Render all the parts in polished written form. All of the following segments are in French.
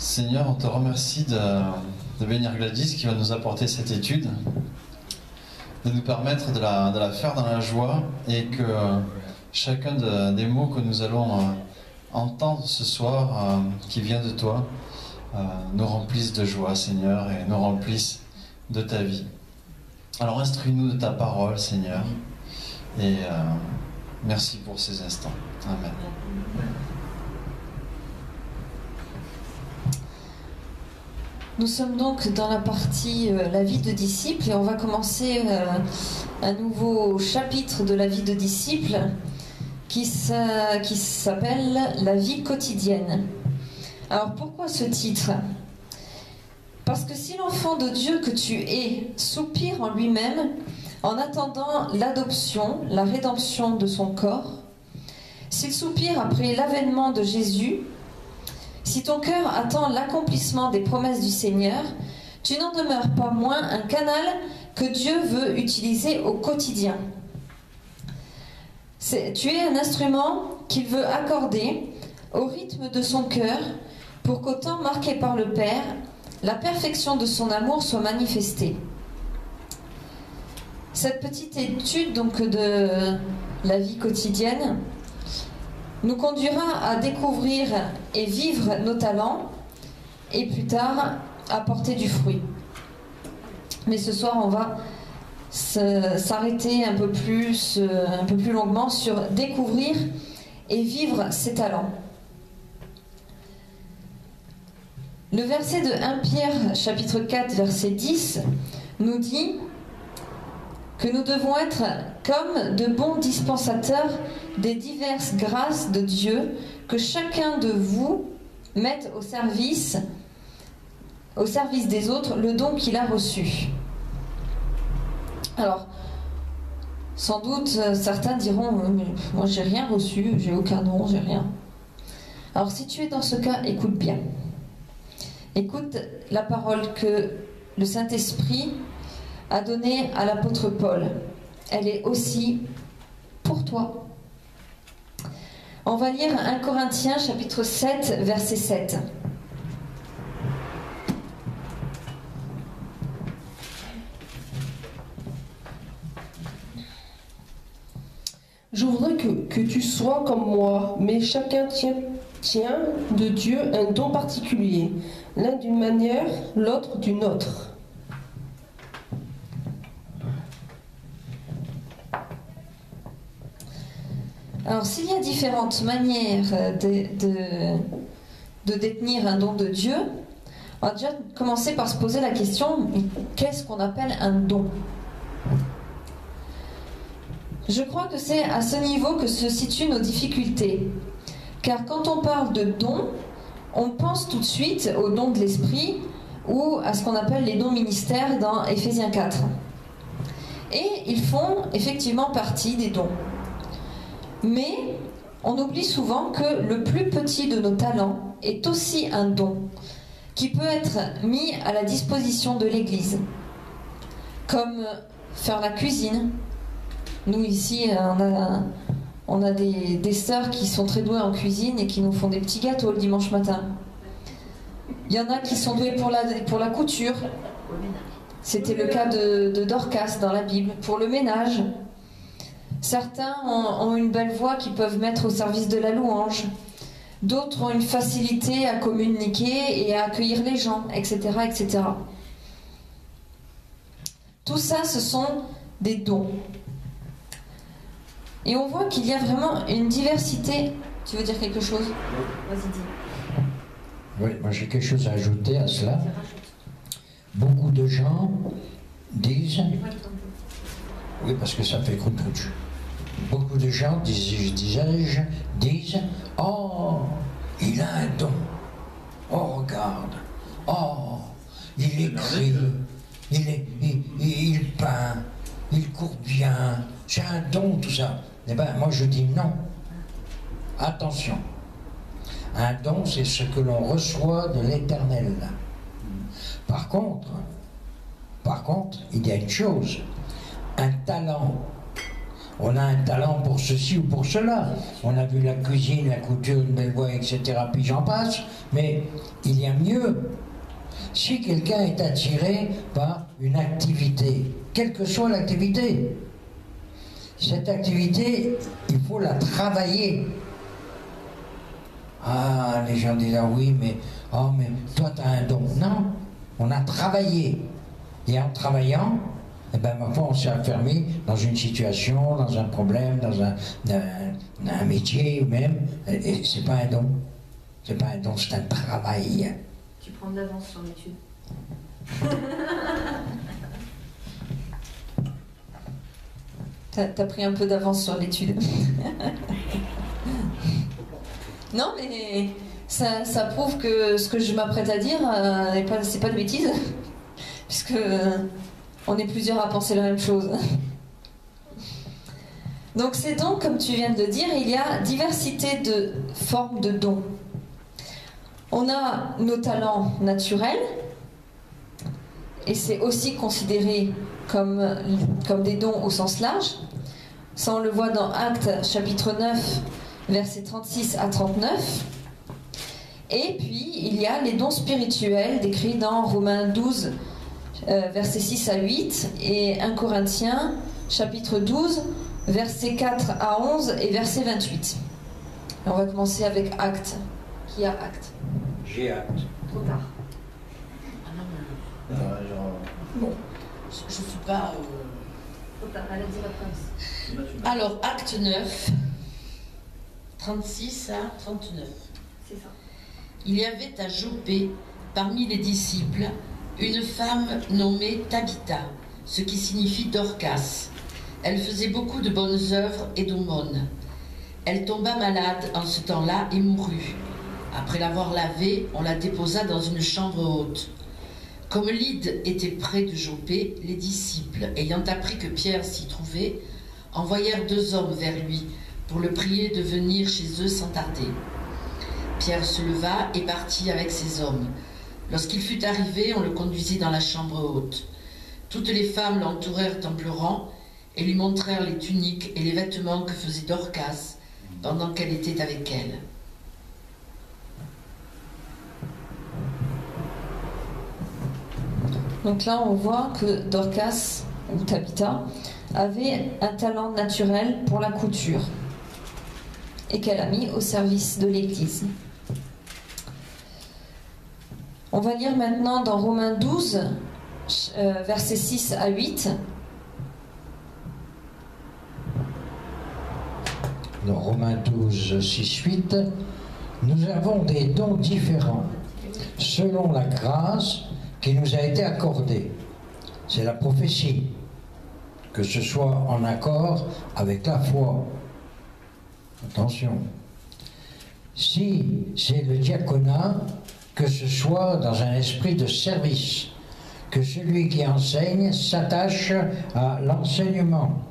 Seigneur, on te remercie de bénir Gladys qui va nous apporter cette étude, de nous permettre de la faire dans la joie et que chacun des mots que nous allons entendre ce soir, qui vient de toi, nous remplisse de joie, Seigneur, et nous remplisse de ta vie. Alors instruis-nous de ta parole, Seigneur, et merci pour ces instants. Amen. Nous sommes donc dans la partie la vie de disciple et on va commencer un nouveau chapitre de la vie de disciple qui s'appelle la vie quotidienne. Alors pourquoi ce titre? Parce que si l'enfant de Dieu que tu es soupire en lui-même en attendant l'adoption, la rédemption de son corps, s'il soupire après l'avènement de Jésus, si ton cœur attend l'accomplissement des promesses du Seigneur, tu n'en demeures pas moins un canal que Dieu veut utiliser au quotidien. Tu es un instrument qu'il veut accorder au rythme de son cœur pour qu'au temps marqué par le Père, la perfection de son amour soit manifestée. Cette petite étude donc de la vie quotidienne nous conduira à découvrir et vivre nos talents et plus tard à porter du fruit. Mais ce soir, on va s'arrêter un peu plus longuement sur découvrir et vivre ses talents. Le verset de 1 Pierre, chapitre 4, verset 10, nous dit que nous devons être comme de bons dispensateurs des diverses grâces de Dieu, que chacun de vous mette au service des autres le don qu'il a reçu. Alors, sans doute, certains diront, moi j'ai rien reçu, j'ai aucun don, j'ai rien. Alors si tu es dans ce cas, écoute bien. Écoute la parole que le Saint-Esprit a donnée à l'apôtre Paul. Elle est aussi pour toi. On va lire 1 Corinthiens chapitre 7, verset 7. Je voudrais que tu sois comme moi, mais chacun tient de Dieu un don particulier, l'un d'une manière, l'autre d'une autre. Alors, s'il y a différentes manières de détenir un don de Dieu, on va déjà commencer par se poser la question, qu'est-ce qu'on appelle un don? Je crois que c'est à ce niveau que se situent nos difficultés. Car quand on parle de don, on pense tout de suite aux dons de l'esprit ou à ce qu'on appelle les dons ministères dans Éphésiens 4. Et ils font effectivement partie des dons. Mais on oublie souvent que le plus petit de nos talents est aussi un don qui peut être mis à la disposition de l'Église, comme faire la cuisine. Nous ici, on a des sœurs qui sont très douées en cuisine et qui nous font des petits gâteaux le dimanche matin. Il y en a qui sont douées pour la couture. C'était le cas de Dorcas dans la Bible, pour le ménage. Certains ont une belle voix qu'ils peuvent mettre au service de la louange. D'autres ont une facilité à communiquer et à accueillir les gens, etc., etc. Tout ça, ce sont des dons. Et on voit qu'il y a vraiment une diversité. Tu veux dire quelque chose? Vas-y, dis. Oui, moi j'ai quelque chose à ajouter à cela. Beaucoup de gens disent... Oui, parce que ça fait croûte-croûte. Beaucoup de gens, disent « Oh, il a un don. Oh, regarde. Oh, il écrit. Il peint. Il court bien. C'est un don, tout ça. » Eh bien, moi je dis non. Attention. Un don, c'est ce que l'on reçoit de l'Éternel. Par contre, il y a une chose. Un talent, on a un talent pour ceci ou pour cela. On a vu la cuisine, la couture, une belle voix, etc. Puis j'en passe. Mais il y a mieux. Si quelqu'un est attiré par une activité, quelle que soit l'activité, cette activité, il faut la travailler. Ah, les gens disent, ah oui, mais toi, tu as un don. Non, on a travaillé. Et en travaillement, eh ben, parfois, on s'est enfermé dans une situation, dans un problème, dans un métier même. Et c'est pas un don. C'est pas un don, c'est un travail. Tu prends de l'avance sur l'étude. T'as pris un peu d'avance sur l'étude. Non, mais ça prouve que ce que je m'apprête à dire, c'est pas de bêtises. Puisque on est plusieurs à penser la même chose. Donc ces dons, comme tu viens de le dire, il y a diversité de formes de dons. On a nos talents naturels, et c'est aussi considéré comme des dons au sens large. Ça, on le voit dans Actes chapitre 9, versets 36 à 39. Et puis, il y a les dons spirituels décrits dans Romains 12, versets 6 à 8, et 1 Corinthiens chapitre 12, versets 4 à 11 et verset 28. Et on va commencer avec Actes. Qui a Actes? J'ai acte. Trop tard. Bon, je ne suis pas... Trop tard, elle a dit la phrase. Alors, acte 9, 36 à 39. C'est ça. Il y avait à Joppé, parmi les disciples, une femme nommée Tabitha, ce qui signifie Dorcas. Elle faisait beaucoup de bonnes œuvres et d'aumônes. Elle tomba malade en ce temps-là et mourut. Après l'avoir lavée, on la déposa dans une chambre haute. Comme Lyde était près de Joppé, les disciples, ayant appris que Pierre s'y trouvait, envoyèrent 2 hommes vers lui pour le prier de venir chez eux sans tarder. Pierre se leva et partit avec ses hommes. Lorsqu'il fut arrivé, on le conduisit dans la chambre haute. Toutes les femmes l'entourèrent en pleurant et lui montrèrent les tuniques et les vêtements que faisait Dorcas pendant qu'elle était avec elles. Donc là, on voit que Dorcas, ou Tabitha, avait un talent naturel pour la couture et qu'elle a mis au service de l'Église. On va lire maintenant dans Romains 12, versets 6 à 8. Dans Romains 12, 6, 8, nous avons des dons différents selon la grâce qui nous a été accordée. C'est la prophétie, que ce soit en accord avec la foi. Attention. Si c'est le diaconat, que ce soit dans un esprit de service, que celui qui enseigne s'attache à l'enseignement.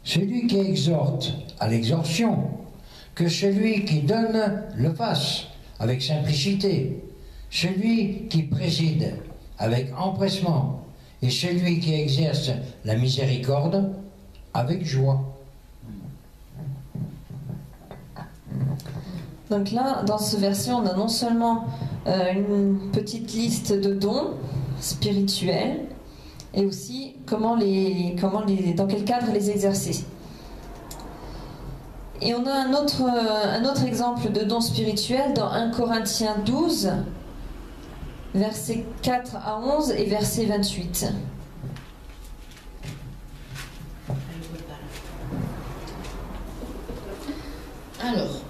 Celui qui exhorte à l'exhortation, que celui qui donne le fasse avec simplicité, celui qui préside avec empressement, et celui qui exerce la miséricorde avec joie. Donc là, dans ce verset, on a non seulement une petite liste de dons spirituels, et aussi dans quel cadre les exercer. Et on a un autre exemple de dons spirituels dans 1 Corinthiens 12, versets 4 à 11 et verset 28. Alors,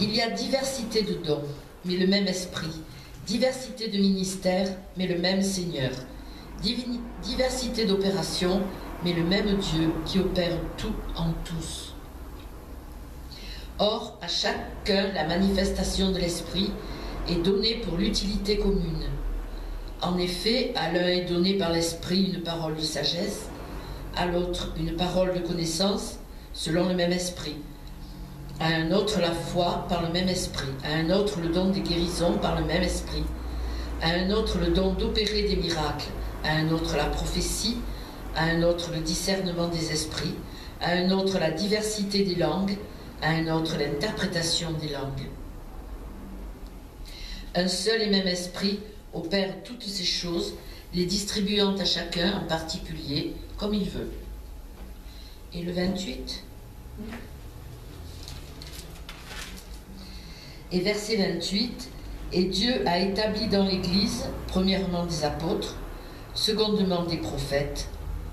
il y a diversité de dons, mais le même esprit. Diversité de ministères, mais le même Seigneur. Diversité d'opérations, mais le même Dieu qui opère tout en tous. Or, à chacun, la manifestation de l'esprit est donnée pour l'utilité commune. En effet, à l'un est donné par l'esprit une parole de sagesse, à l'autre une parole de connaissance, selon le même esprit. À un autre la foi par le même esprit, à un autre le don des guérisons par le même esprit, à un autre le don d'opérer des miracles, à un autre la prophétie, à un autre le discernement des esprits, à un autre la diversité des langues, à un autre l'interprétation des langues. Un seul et même esprit opère toutes ces choses, les distribuant à chacun en particulier comme il veut. Et le 28 ? Et verset 28, « Et Dieu a établi dans l'Église, premièrement des apôtres, secondement des prophètes,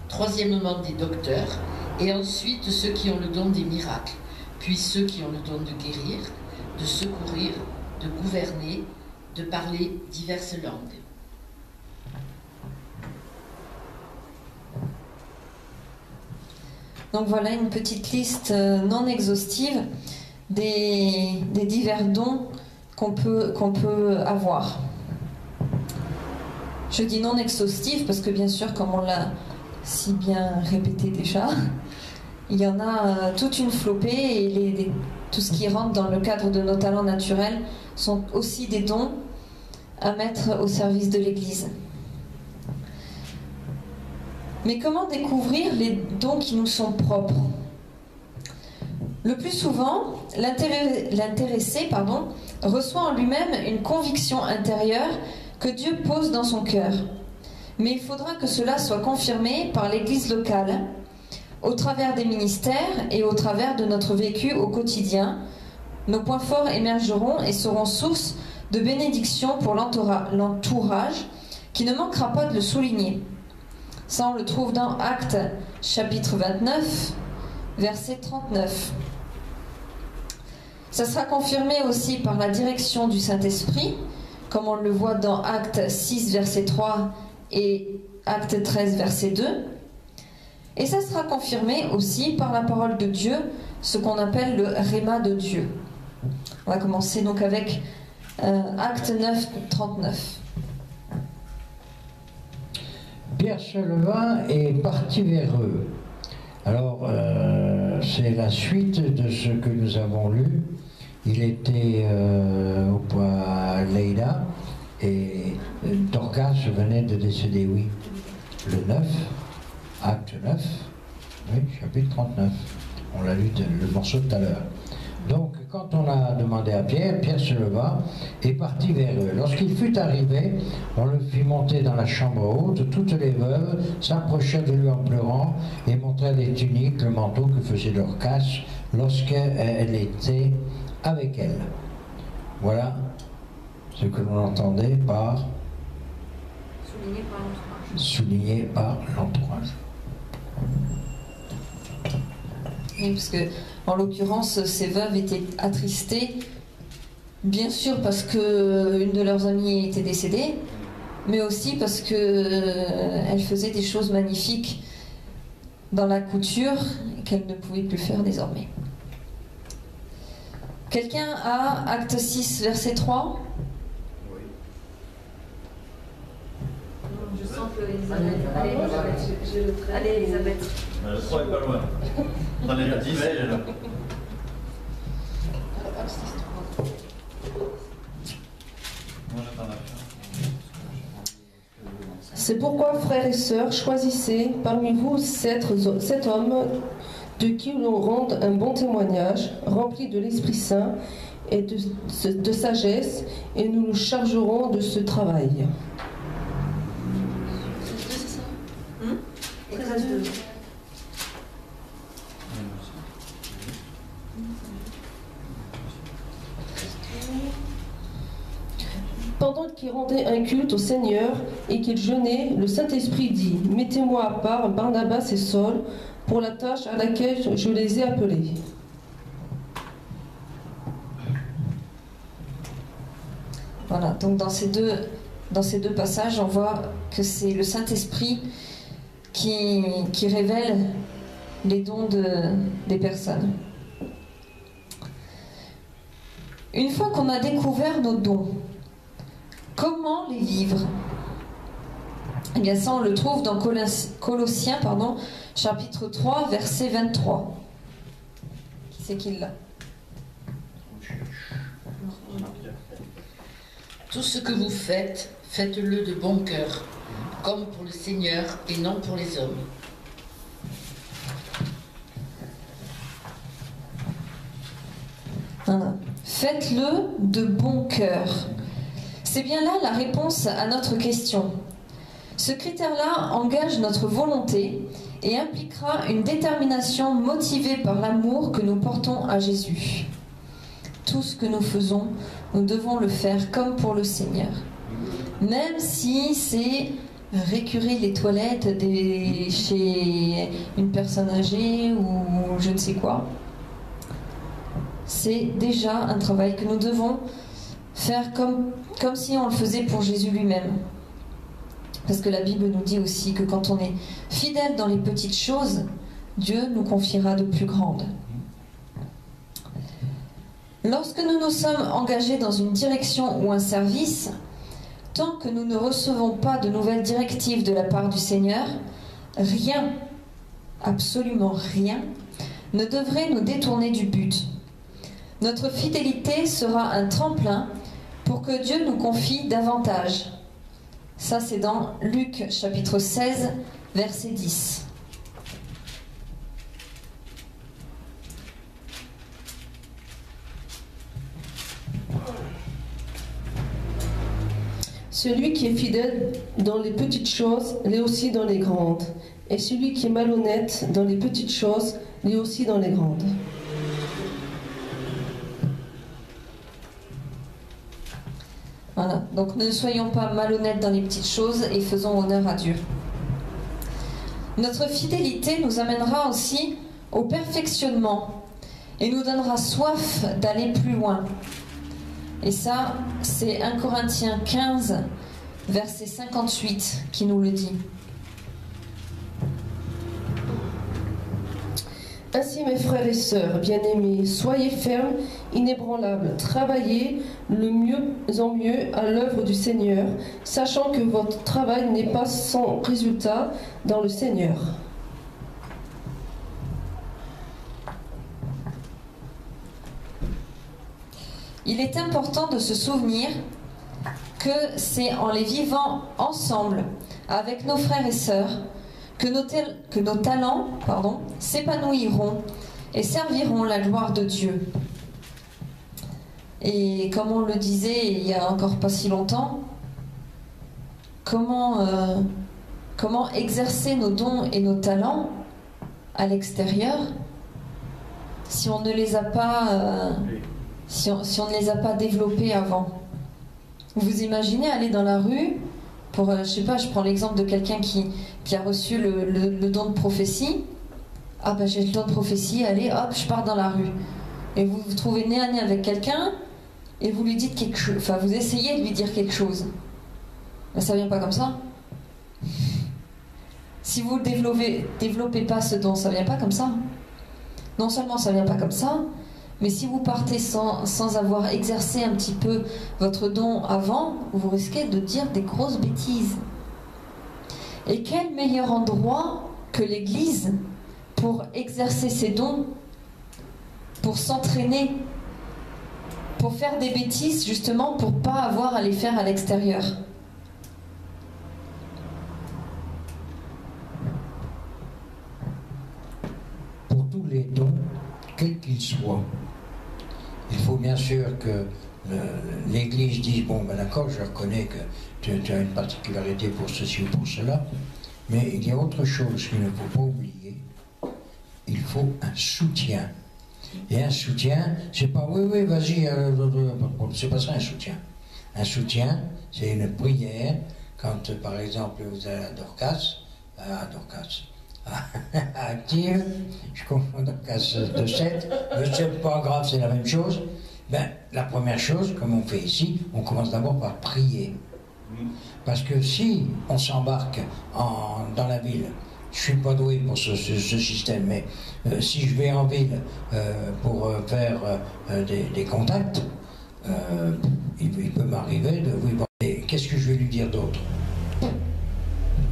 troisièmement des docteurs, et ensuite ceux qui ont le don des miracles, puis ceux qui ont le don de guérir, de secourir, de gouverner, de parler diverses langues. » Donc voilà une petite liste non exhaustive des divers dons qu'on peut avoir. Je dis non exhaustive parce que bien sûr, comme on l'a si bien répété déjà, il y en a toute une flopée et tout ce qui rentre dans le cadre de nos talents naturels sont aussi des dons à mettre au service de l'Église. Mais comment découvrir les dons qui nous sont propres ? Le plus souvent, l'intéressé reçoit en lui-même une conviction intérieure que Dieu pose dans son cœur. Mais il faudra que cela soit confirmé par l'Église locale, au travers des ministères et au travers de notre vécu au quotidien. Nos points forts émergeront et seront source de bénédiction pour l'entourage qui ne manquera pas de le souligner. Ça, on le trouve dans Actes, chapitre 29, verset 39. Ça sera confirmé aussi par la direction du Saint-Esprit, comme on le voit dans Actes 6, verset 3 et Actes 13, verset 2. Et ça sera confirmé aussi par la parole de Dieu, ce qu'on appelle le Rhéma de Dieu. On va commencer donc avec Actes 9, 39. Pierre se leva et partit vers eux. Alors, c'est la suite de ce que nous avons lu. Il était au point Leïda et Dorcas venait de décéder, oui. Le 9, acte 9, oui, chapitre 39. On l'a lu le morceau tout à l'heure. Donc, quand on a demandé à Pierre, Pierre se leva et partit vers eux. Lorsqu'il fut arrivé, on le fit monter dans la chambre haute. Toutes les veuves s'approchèrent de lui en pleurant et montrèrent les tuniques, le manteau que faisait Dorcas lorsqu'elle était avec elle. Voilà ce que l'on entendait par souligné par l'entourage. Oui, parce que en l'occurrence, ces veuves étaient attristées, bien sûr parce qu'une de leurs amies était décédée, mais aussi parce qu'elle faisait des choses magnifiques dans la couture qu'elle ne pouvait plus faire désormais. Quelqu'un a Acte 6, verset 3 ? Oui. Je sens que Elisabeth. Allez, Elisabeth. Le 3 est pas loin. On est le 10, elle est là. Moi, j'attends la fin. C'est pourquoi, frères et sœurs, choisissez parmi vous cet homme de qui l'on rende un bon témoignage, rempli de l'Esprit Saint et de sagesse, et nous nous chargerons de ce travail. Pendant qu'il rendait un culte au Seigneur et qu'il jeûnait, le Saint-Esprit dit : « Mettez-moi à part Barnabas et Saul pour la tâche à laquelle je les ai appelés. » Voilà, donc dans ces deux passages, on voit que c'est le Saint-Esprit qui révèle les dons des personnes. Une fois qu'on a découvert nos dons, comment les vivre ? Eh bien ça, on le trouve dans Colossiens, chapitre 3, verset 23. Qui c'est qui l'a ? Tout ce que vous faites, faites-le de bon cœur, comme pour le Seigneur et non pour les hommes, Voilà. Faites-le de bon cœur. C'est bien là la réponse à notre question. Ce critère-là engage notre volonté et impliquera une détermination motivée par l'amour que nous portons à Jésus. Tout ce que nous faisons, nous devons le faire comme pour le Seigneur. Même si c'est récurer les toilettes chez une personne âgée ou je ne sais quoi. C'est déjà un travail que nous devons faire comme si on le faisait pour Jésus lui-même. Parce que la Bible nous dit aussi que quand on est fidèle dans les petites choses, Dieu nous confiera de plus grandes. Lorsque nous nous sommes engagés dans une direction ou un service, tant que nous ne recevons pas de nouvelles directives de la part du Seigneur, rien, absolument rien, ne devrait nous détourner du but. Notre fidélité sera un tremplin pour que Dieu nous confie davantage. Ça, c'est dans Luc chapitre 16, verset 10. Celui qui est fidèle dans les petites choses l'est aussi dans les grandes. Et celui qui est malhonnête dans les petites choses l'est aussi dans les grandes. Voilà, donc ne soyons pas malhonnêtes dans les petites choses et faisons honneur à Dieu. Notre fidélité nous amènera aussi au perfectionnement et nous donnera soif d'aller plus loin. Et ça, c'est 1 Corinthiens 15, verset 58 qui nous le dit. Ainsi, mes frères et sœurs, bien-aimés, soyez fermes, inébranlables, travaillez le mieux en mieux à l'œuvre du Seigneur, sachant que votre travail n'est pas sans résultat dans le Seigneur. Il est important de se souvenir que c'est en les vivant ensemble avec nos frères et sœurs que nos talents s'épanouiront et serviront la gloire de Dieu. Et comme on le disait il y a encore pas si longtemps, comment exercer nos dons et nos talents à l'extérieur si on ne les a pas si on ne les a pas développés avant. Vous imaginez aller dans la rue pour, je sais pas, je prends l'exemple de quelqu'un qui a reçu le don de prophétie. Ah ben j'ai le don de prophétie, allez hop, je pars dans la rue. Et vous vous trouvez nez à nez avec quelqu'un et vous lui dites quelque chose, enfin vous essayez de lui dire quelque chose. Ben, ça vient pas comme ça. Si vous ne développez pas ce don, ça vient pas comme ça. Non seulement ça vient pas comme ça, mais si vous partez sans avoir exercé un petit peu votre don avant, vous risquez de dire des grosses bêtises. Et quel meilleur endroit que l'Église pour exercer ses dons, pour s'entraîner, pour faire des bêtises justement, pour ne pas avoir à les faire à l'extérieur. Pour tous les dons, quels qu'ils soient, il faut bien sûr que l'Église dise, bon ben d'accord, je reconnais que tu as une particularité pour ceci ou pour cela, mais il y a autre chose qu'il ne faut pas oublier, il faut un soutien. Et un soutien, c'est pas oui, vas-y, c'est pas ça un soutien. Un soutien, c'est une prière, quand par exemple vous allez à Dorcas, Active, je confonds Dorcas de 7, mais c'est pas grave, c'est la même chose. Ben, la première chose, comme on fait ici, on commence d'abord par prier. Parce que si on s'embarque dans la ville, je suis pas doué pour ce système, mais si je vais en ville pour faire des contacts, il peut m'arriver de vous demander qu'est-ce que je vais lui dire d'autre.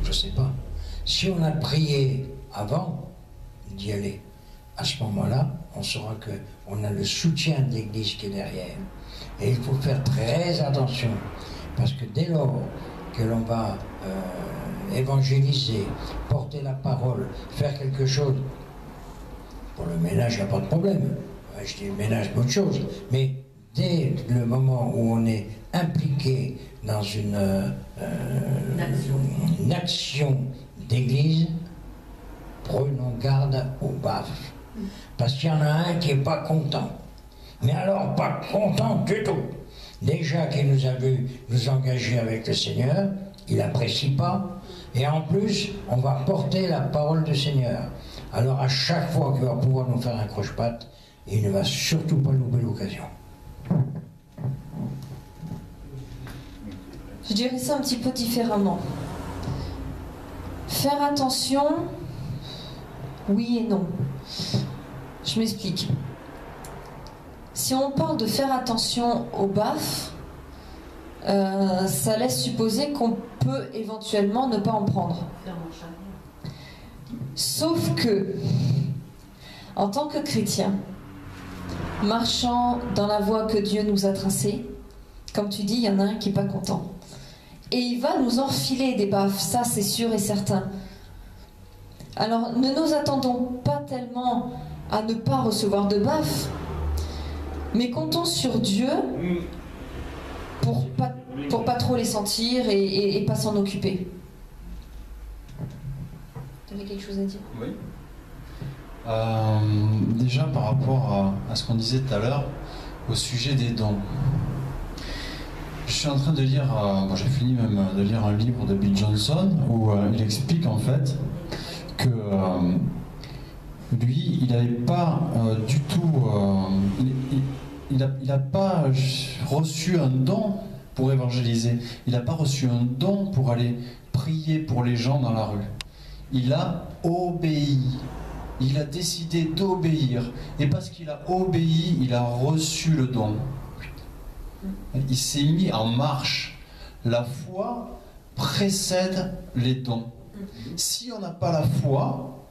Je sais pas. Si on a prié avant d'y aller, à ce moment-là, on saura qu'on a le soutien de l'Église qui est derrière. Et il faut faire très attention, parce que dès lors que l'on va évangéliser, porter la parole, faire quelque chose, pour le ménage, il n'y a pas de problème. je dis ménage, bonne chose, mais dès le moment où on est impliqué dans une action d'église, prenons garde aux baffes. Parce qu'il y en a un qui n'est pas content. Mais alors, pas content du tout. Déjà qu'il nous a vu nous engager avec le Seigneur, il n'apprécie pas. Et en plus, on va porter la parole du Seigneur. Alors à chaque fois qu'il va pouvoir nous faire un croche-patte, il ne va surtout pas louper l'occasion. Je dirais ça un petit peu différemment. Faire attention, oui et non. Je m'explique. Si on parle de faire attention aux baffes, ça laisse supposer qu'on peut éventuellement ne pas en prendre. Sauf que, en tant que chrétien, marchant dans la voie que Dieu nous a tracée, comme tu dis, il y en a un qui n'est pas content. Et il va nous enfiler des baffes, ça c'est sûr et certain. Alors ne nous attendons pas tellement à ne pas recevoir de baffes, mais comptons sur Dieu pour pas trop les sentir et pas s'en occuper. Tu avais quelque chose à dire? Oui. Déjà par rapport à ce qu'on disait tout à l'heure au sujet des dons. Je suis en train de lire, j'ai fini même de lire un livre de Bill Johnson où il explique en fait que lui, il n'avait pas du tout, il n'a pas reçu un don pour évangéliser, il n'a pas reçu un don pour aller prier pour les gens dans la rue. Il a obéi. Il a décidé d'obéir. Et parce qu'il a obéi, il a reçu le don. Il s'est mis en marche. La foi précède les dons. Si on n'a pas la foi,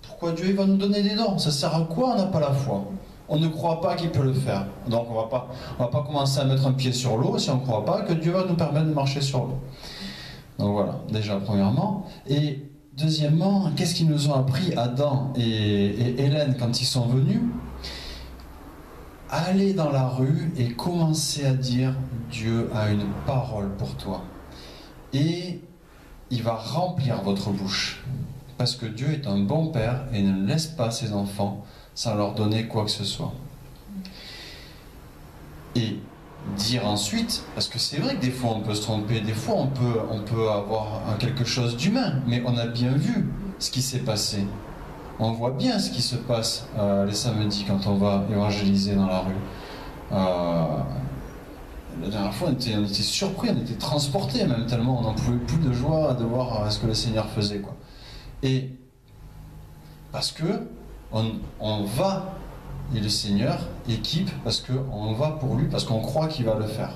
pourquoi Dieu va nous donner des dons? Ça sert à quoi on n'a pas la foi? On ne croit pas qu'il peut le faire. Donc on va pas commencer à mettre un pied sur l'eau si on ne croit pas que Dieu va nous permettre de marcher sur l'eau. Donc voilà, déjà premièrement. Et deuxièmement, qu'est-ce qu'ils nous ont appris Adam et Hélène quand ils sont venus? Aller dans la rue et commencer à dire Dieu a une parole pour toi. Et il va remplir votre bouche. Parce que Dieu est un bon père et ne laisse pas ses enfants sans leur donner quoi que ce soit. Et dire ensuite, parce que c'est vrai que des fois on peut se tromper, des fois on peut avoir quelque chose d'humain, mais on a bien vu ce qui s'est passé. On voit bien ce qui se passe les samedis quand on va évangéliser dans la rue. La dernière fois on était surpris, on était transportés même tellement on n'en pouvait plus de joie de voir ce que le Seigneur faisait, quoi. Et parce que on va, et le Seigneur équipe parce qu'on va pour lui, parce qu'on croit qu'il va le faire.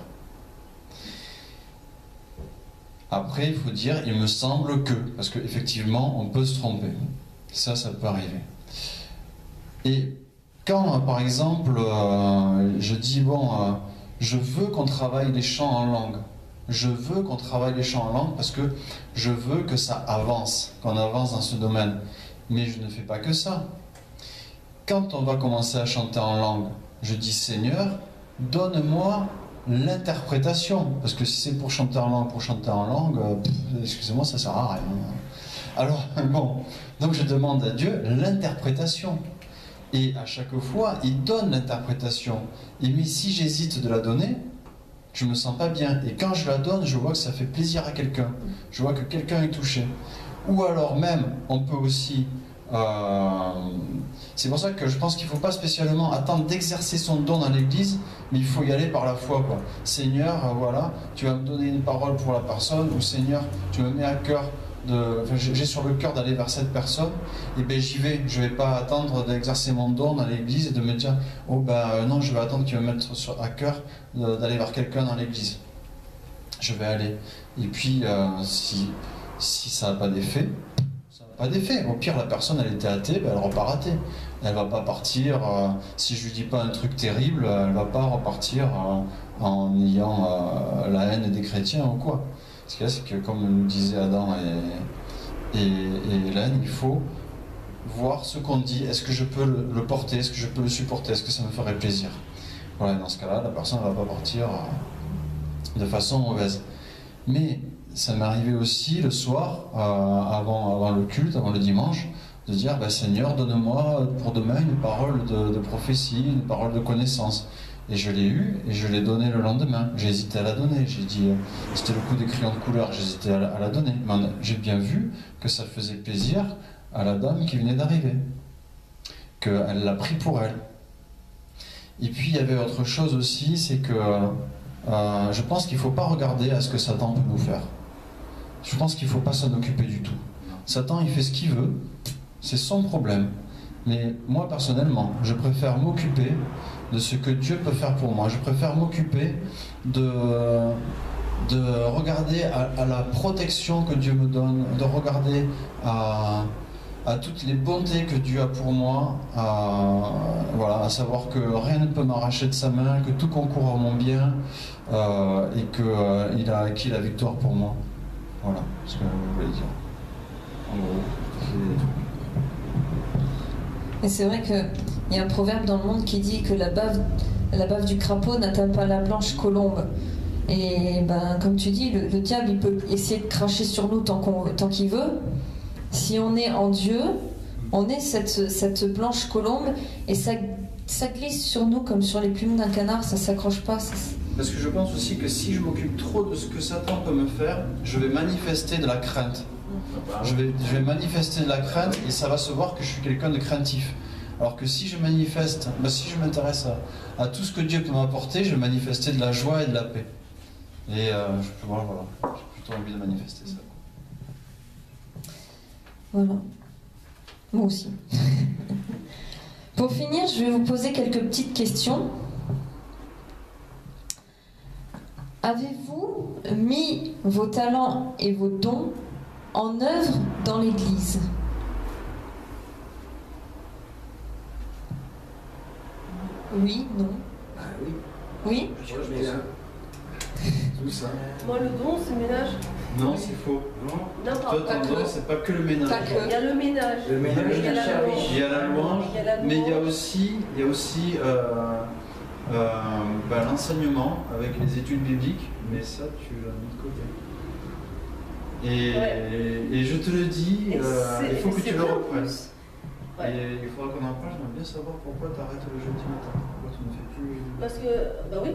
Après, il faut dire, il me semble que, parce qu'effectivement, on peut se tromper. Ça peut arriver. Et quand, par exemple, je dis, je veux qu'on travaille les chants en langue. Je veux qu'on travaille les chants en langue parce que je veux que ça avance, qu'on avance dans ce domaine. Mais je ne fais pas que ça. Quand on va commencer à chanter en langue, je dis Seigneur, donne-moi l'interprétation. Parce que si c'est pour chanter en langue, excusez-moi, ça sert à rien. Alors, bon, donc je demande à Dieu l'interprétation. Et à chaque fois, il donne l'interprétation. Et mais si j'hésite de la donner, je me sens pas bien. Et quand je la donne, je vois que ça fait plaisir à quelqu'un. Je vois que quelqu'un est touché. Ou alors même, on peut aussi... c'est pour ça que je pense qu'il ne faut pas spécialement attendre d'exercer son don dans l'église, mais il faut y aller par la foi, quoi. Seigneur, voilà, tu vas me donner une parole pour la personne, ou Seigneur, tu me mets à cœur j'ai sur le cœur d'aller vers cette personne, et bien j'y vais. Je ne vais pas attendre d'exercer mon don dans l'église et de me dire non, je vais attendre qu'il me mette à cœur d'aller vers quelqu'un dans l'église. Je vais aller. Et puis si ça n'a pas d'effet, pas d'effet. Au pire, la personne, elle était athée, elle repart athée. Elle va pas partir, si je lui dis pas un truc terrible, elle va pas repartir en ayant la haine des chrétiens ou quoi. Ce qu'il y a, c'est que comme nous disaient Adam et Hélène, il faut voir ce qu'on dit, est-ce que je peux le porter, est-ce que je peux le supporter, est-ce que ça me ferait plaisir. Voilà, dans ce cas-là, la personne ne va pas partir de façon mauvaise. Mais ça m'est arrivé aussi le soir, avant le culte, avant le dimanche, de dire Seigneur, donne-moi pour demain une parole de prophétie, une parole de connaissance. Et je l'ai eue et je l'ai donnée le lendemain. J'ai hésité à la donner. J'ai dit, c'était le coup des crayons de couleur, j'ai hésité à la donner. Mais j'ai bien vu que ça faisait plaisir à la dame qui venait d'arriver, qu'elle l'a pris pour elle. Et puis il y avait autre chose aussi, c'est que je pense qu'il ne faut pas regarder à ce que Satan peut nous faire. Je pense qu'il ne faut pas s'en occuper du tout. Satan, il fait ce qu'il veut, c'est son problème. Mais moi, personnellement, je préfère m'occuper de ce que Dieu peut faire pour moi. Je préfère m'occuper de regarder à la protection que Dieu me donne, de regarder à toutes les bontés que Dieu a pour moi, à savoir que rien ne peut m'arracher de sa main, que tout concourt à mon bien et qu'il a acquis la victoire pour moi. Voilà ce que je voulais dire. En gros, Et c'est vrai qu'il y a un proverbe dans le monde qui dit que la bave du crapaud n'atteint pas la blanche colombe. Et comme tu dis, le diable il peut essayer de cracher sur nous tant qu'il veut. Si on est en Dieu, on est cette blanche colombe et ça glisse sur nous comme sur les plumes d'un canard, ça s'accroche pas. Parce que je pense aussi que si je m'occupe trop de ce que Satan peut me faire, je vais manifester de la crainte. Je vais manifester de la crainte et ça va se voir que je suis quelqu'un de craintif. Alors que si je manifeste, si je m'intéresse à tout ce que Dieu peut m'apporter, je vais manifester de la joie et de la paix. Et j'ai plutôt envie de manifester ça. Voilà. Moi aussi. Pour finir, je vais vous poser quelques petites questions. Avez-vous mis vos talents et vos dons en œuvre dans l'Église? Oui, non. Oui. Oui? Tout ça. Moi, le don, c'est le ménage. Non, c'est faux. Non, Toi, ton don, c'est pas que le ménage. Pas que. Il y a le ménage. Le ménage, il y a la louange. Il y a la louange, Il y a la mais il y a louange. aussi l'enseignement avec les études bibliques, mais ça, tu l'as mis de côté. Et je te le dis, il faut que tu le reprennes. Ouais. Et il faudra qu'on en parle. J'aimerais bien savoir pourquoi tu arrêtes le jeudi matin. Pourquoi tu ne fais plus. Parce que, oui,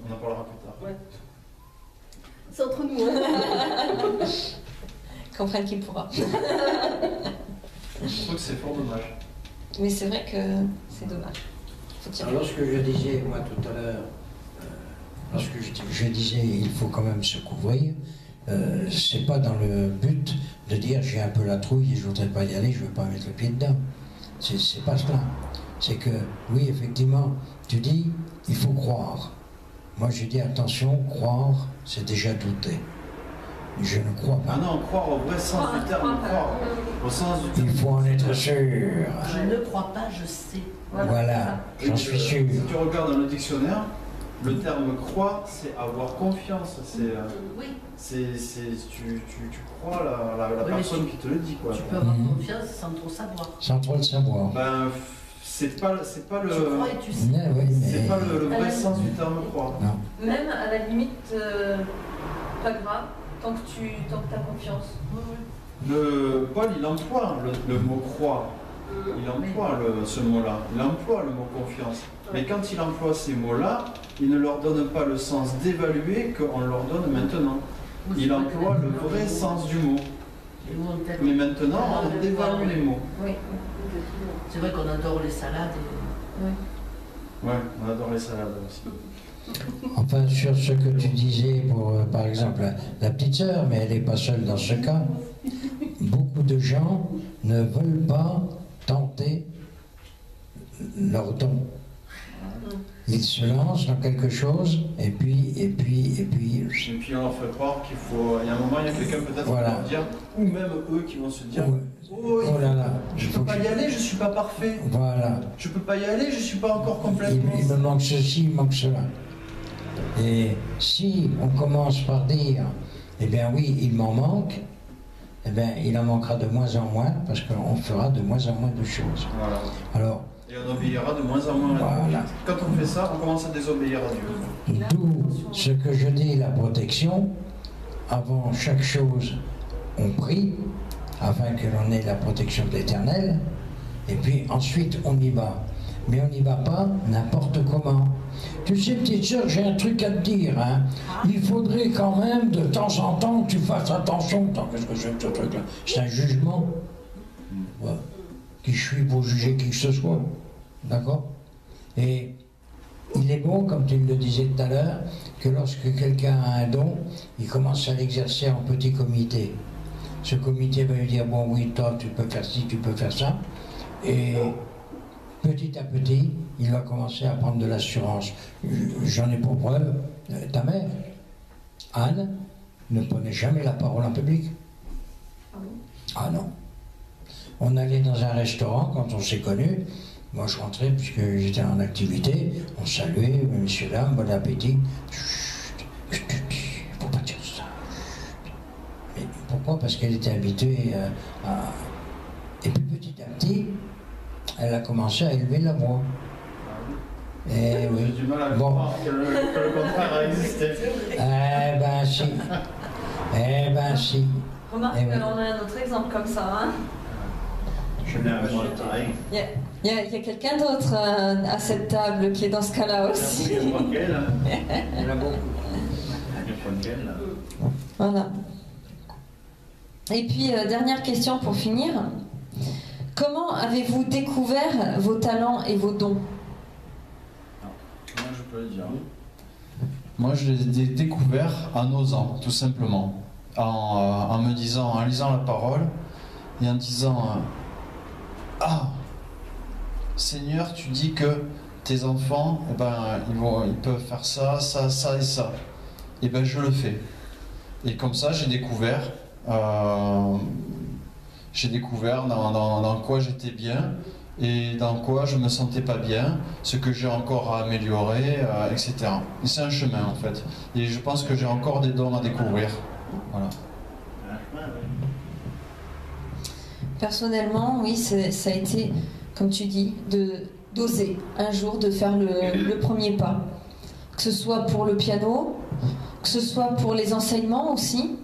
On en parlera plus tard. ouais. C'est entre nous. Hein. Comprenne qui pourra. Je trouve que c'est fort dommage. Mais c'est vrai que c'est dommage. Faut tirer. Alors, lorsque je disais, moi, tout à l'heure, lorsque je disais il faut quand même se couvrir, c'est pas dans le but de dire j'ai un peu la trouille et je voudrais pas y aller, je veux pas mettre le pied dedans. C'est pas cela. C'est que, oui, effectivement, tu dis, il faut croire. Moi, je dis attention, croire, c'est déjà douter. Je ne crois pas. Ah non, croire au vrai sens du terme, croire. Au sens du terme. Il faut en être sûr. Je ne crois pas, je sais. Voilà, j'en suis sûr. Si tu regardes dans le dictionnaire, le terme croire, c'est avoir confiance. Oui, Tu crois la Oui, personne qui te le dit, quoi. tu peux avoir Mhm. confiance sans trop savoir. Sans trop le savoir. Ben, c'est pas le. Tu crois et tu sais. Mais oui, mais... C'est pas le vrai sens du terme croire. Non. Même à la limite, pas grave, tant que tu as confiance. Paul, il emploie le mot croire. Il emploie ce mot-là. Il emploie le mot confiance. Mais quand il emploie ces mots-là, il ne leur donne pas le sens d'évaluer qu'on leur donne maintenant. Il emploie le vrai sens du mot. Les mots en tête. Mais maintenant, on dévalue les mots. Oui. C'est vrai qu'on adore les salades. Ouais, on adore les salades aussi. Enfin, sur ce que tu disais pour, par exemple, la petite sœur, mais elle n'est pas seule dans ce cas, beaucoup de gens ne veulent pas tenter leur don. Ils se lancent dans quelque chose, et puis... Et puis on leur fait croire qu'il faut... Il y a un moment, il y a quelqu'un peut-être Voilà. qui va leur dire, ou même eux qui vont se dire, Oh là là, je peux pas y aller, je suis pas parfait. Voilà. Je peux pas y aller, je suis pas encore Il complètement... me manque ceci, il me manque cela. Et si on commence par dire, eh bien oui, il m'en manque, eh bien, il en manquera de moins en moins parce qu'on fera de moins en moins de choses. Voilà. Alors, Et on obéira de moins en moins à Dieu. voilà. Quand on fait ça, on commence à désobéir à Dieu. D'où ce que je dis, la protection. Avant chaque chose, on prie, afin que l'on ait la protection de l'Éternel. Et puis ensuite, on y va. Mais on n'y va pas n'importe comment. Tu sais, petite sœur, j'ai un truc à te dire. Hein. Il faudrait quand même, de temps en temps, que tu fasses attention. Attends, qu'est-ce que c'est que ce truc-là? C'est un jugement. Ouais. Qui je suis pour juger qui que ce soit. D'accord? Et il est bon, comme tu le disais tout à l'heure, que lorsque quelqu'un a un don, il commence à l'exercer en petit comité. Ce comité va lui dire, bon oui, toi tu peux faire ci, tu peux faire ça. Et petit à petit, il va commencer à prendre de l'assurance. J'en ai pour preuve, ta mère, Anne, ne prenait jamais la parole en public. Ah non. On allait dans un restaurant quand on s'est connus. Moi, je rentrais puisque j'étais en activité. On saluait, messieurs, dames, bon appétit. Chut, je te dis, faut pas dire ça. Chut. Mais pourquoi? Parce qu'elle était habituée à... Et puis petit à petit, elle a commencé à élever la voix. Eh oui. J'ai du mal à Bon. croire que le contraire a existé. Eh ben si. Eh ben si. Remarque Eh qu'on oui. a un autre exemple comme ça. Hein. Je viens avec moi, pareil. Il y a quelqu'un d'autre à cette table qui est dans ce cas-là aussi. Il y a pas qu'elle, hein. Il y en a beaucoup. Il y a pas qu'elle, là. Voilà. Et puis, dernière question pour finir. Comment avez-vous découvert vos talents et vos dons? Moi, je peux le dire. Moi, je les ai découverts en osant, tout simplement. En me disant, en lisant la parole et en disant ah, Seigneur, tu dis que tes enfants, eh ben, ils peuvent faire ça, ça, ça et ça. Et ben, je le fais. Et comme ça, j'ai découvert dans quoi j'étais bien et dans quoi je me sentais pas bien, ce que j'ai encore à améliorer, etc. Et c'est un chemin en fait. Et je pense que j'ai encore des dons à découvrir. Voilà. Personnellement, oui, ça a été, comme tu dis, d'oser un jour, de faire le premier pas. Que ce soit pour le piano, que ce soit pour les enseignements aussi.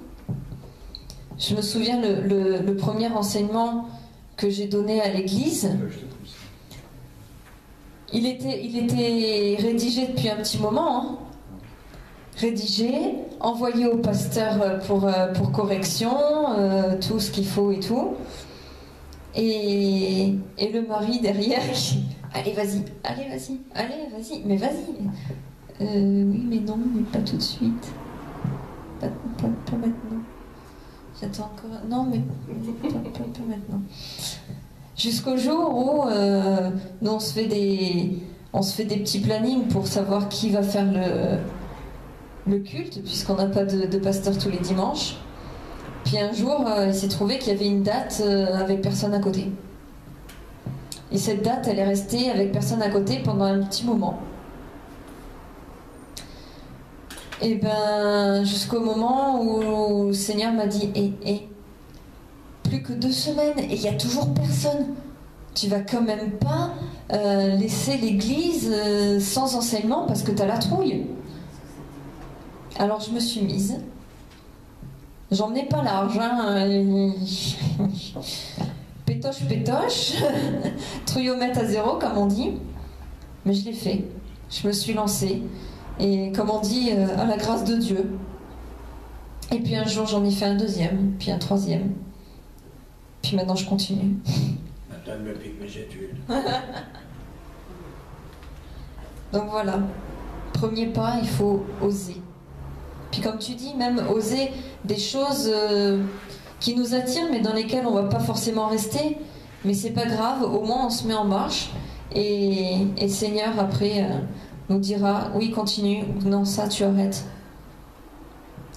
Je me souviens le premier enseignement que j'ai donné à l'église. Il était rédigé depuis un petit moment. Hein. Rédigé, envoyé au pasteur pour correction, tout ce qu'il faut et tout. Et le mari derrière qui... Allez, vas-y, mais vas-y. Oui, mais non, mais pas tout de suite. Pas maintenant. J'attends encore... Non, mais pas maintenant. Jusqu'au jour où nous, on se fait des petits plannings pour savoir qui va faire le culte, puisqu'on n'a pas de pasteur tous les dimanches. Puis un jour, il s'est trouvé qu'il y avait une date avec personne à côté. Et cette date, elle est restée avec personne à côté pendant un petit moment. Et ben, jusqu'au moment où le Seigneur m'a dit plus que 2 semaines et il n'y a toujours personne. Tu vas quand même pas laisser l'église sans enseignement parce que tu as la trouille. Alors je me suis mise. J'en ai pas large, hein. Pétoche, trouillomètre à 0 comme on dit. Mais je l'ai fait. Je me suis lancée. Et comme on dit, à la grâce de Dieu. Et puis un jour j'en ai fait un 2e, puis un 3e. Puis maintenant je continue. Maintenant elle me pique mes études. Donc voilà. Premier pas, il faut oser. Puis comme tu dis, même oser des choses qui nous attirent, mais dans lesquelles on ne va pas forcément rester. Mais c'est pas grave, au moins on se met en marche. Et le Seigneur, après, nous dira, oui, continue, ou non, ça, tu arrêtes.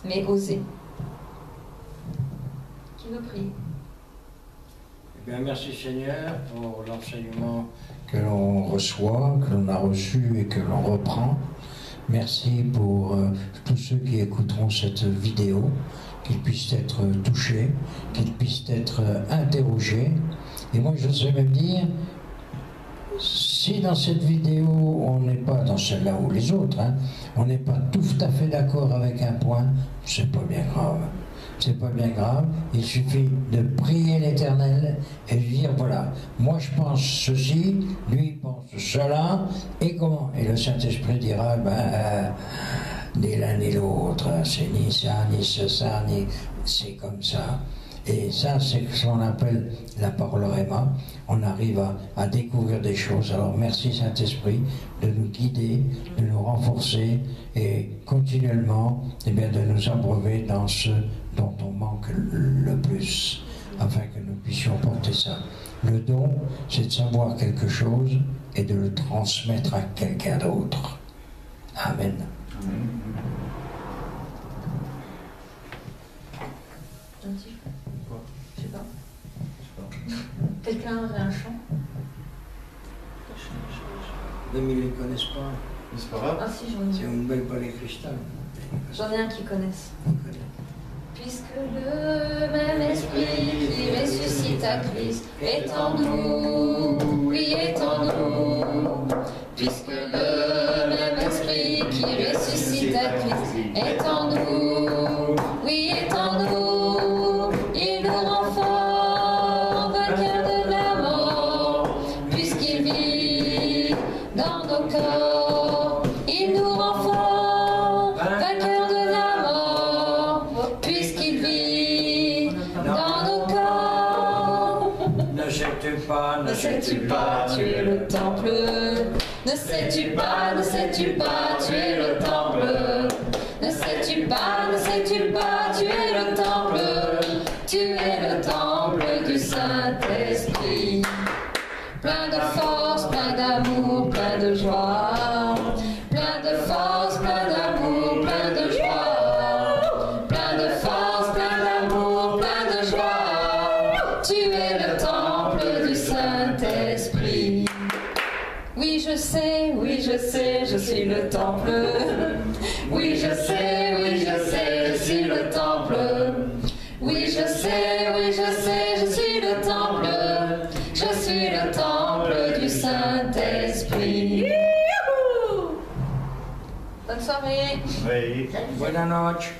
Mais oser. Qui veut prier? Eh bien, merci Seigneur pour l'enseignement que l'on reçoit, que l'on a reçu et que l'on reprend. Merci pour tous ceux qui écouteront cette vidéo qu'ils puissent être touchés, qu'ils puissent être interrogés. Et moi, je sais même dire, si dans cette vidéo, on n'est pas, dans celle-là ou les autres, hein, on n'est pas tout à fait d'accord avec un point, c'est pas bien grave. C'est pas bien grave, il suffit de prier l'Éternel et de dire voilà, moi je pense ceci, lui il pense cela, et comment? Et le Saint-Esprit dira ni l'un ni l'autre, c'est ni ça, ni c'est comme ça. Et ça, c'est ce qu'on appelle la parole Réma. On arrive à découvrir des choses. Alors merci Saint-Esprit de nous guider, de nous renforcer et continuellement de nous abreuver dans ce dont on manque le plus, afin que nous puissions porter ça. Le don, c'est de savoir quelque chose et de le transmettre à quelqu'un d'autre. Amen. Je sais pas. Quelqu'un aurait un chant? Mais ils ne les connaissent pas. C'est pas grave. Ah si, j'en ai Si on ne mêle pas les cristals. J'en ai un qui connaissent. Puisque le même esprit qui ressuscite à Christ est en nous, oui, est en nous. Puisque le même esprit qui ressuscite à Christ est en nous, oui, est en nous. Il nous rend forts, vainqueurs de la mort, puisqu'il vit dans nos corps. Il nous rend forts, vainqueurs de la mort, puisqu'il vit dans nos corps. Ne sais-tu pas, Ne sais-tu pas, tu es le temple. Ne sais-tu pas, tu es le temple. Ne sais-tu pas, tu es le temple. Tu es le temple du Saint-Esprit. Plein de force, plein d'amour, plein de joie. Plein de force, plein d'amour, plein de joie. Plein de force, plein d'amour, plein de joie. Tu es le temple du Saint-Esprit. Oui, je sais, je suis le temple. Oui, je sais, je suis le temple. Oui, je sais, je suis le temple. Je suis le temple du Saint-Esprit. Bonne soirée. Oui. Buenas noches.